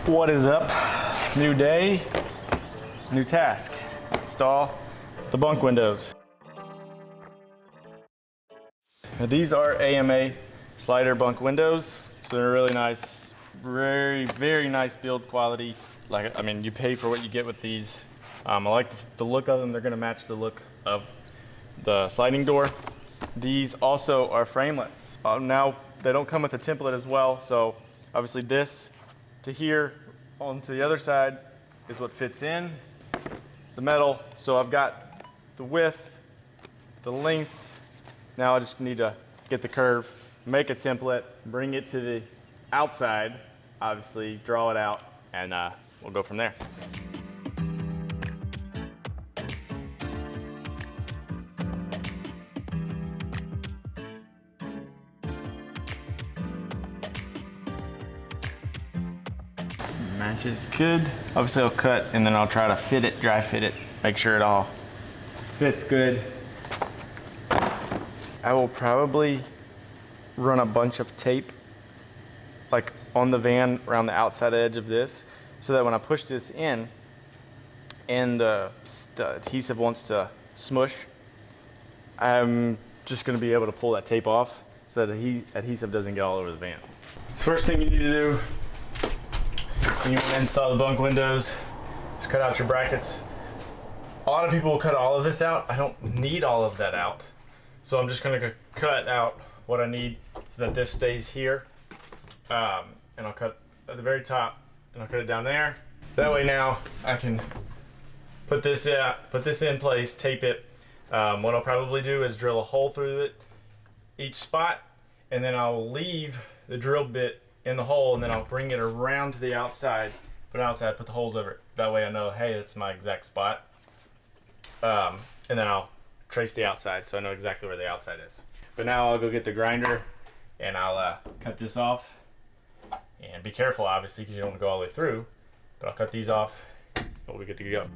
What is up? New day, new task. Install the bunk windows. Now, these are AMA slider bunk windows. So they're really nice, very nice build quality. Like, I mean, you pay for what you get with these. I like the look of them. They're gonna match the look of the sliding door. These also are frameless. Now, they don't come with a template as well. So obviously this to here onto the other side is what fits in the metal. So I've got the width, the length. Now I just need to get the curve, make a template, bring it to the outside, obviously draw it out, and we'll go from there. Matches good. Obviously I'll cut and then I'll try to fit it, dry fit it, make sure it all fits good. I will probably run a bunch of tape like on the van around the outside edge of this so that when I push this in and the adhesive wants to smush, I'm just gonna be able to pull that tape off so that the adhesive doesn't get all over the van. So first thing you need to do when you want to install the bunk windows is cut out your brackets. A lot of people will cut all of this out. I don't need all of that out. So I'm just gonna cut out what I need so that this stays here. And I'll cut at the very top and I'll cut it down there. That way now I can put this in place, tape it. What I'll probably do is drill a hole through it, each spot, and then I'll leave the drill bit in the hole, and then I'll bring it around to the outside, put the holes over it. That way I know, hey, that's my exact spot. And then I'll trace the outside so I know exactly where the outside is. But now I'll go get the grinder and I'll cut this off. And be careful, obviously, because you don't want to go all the way through. But I'll cut these off and we'll be good to go.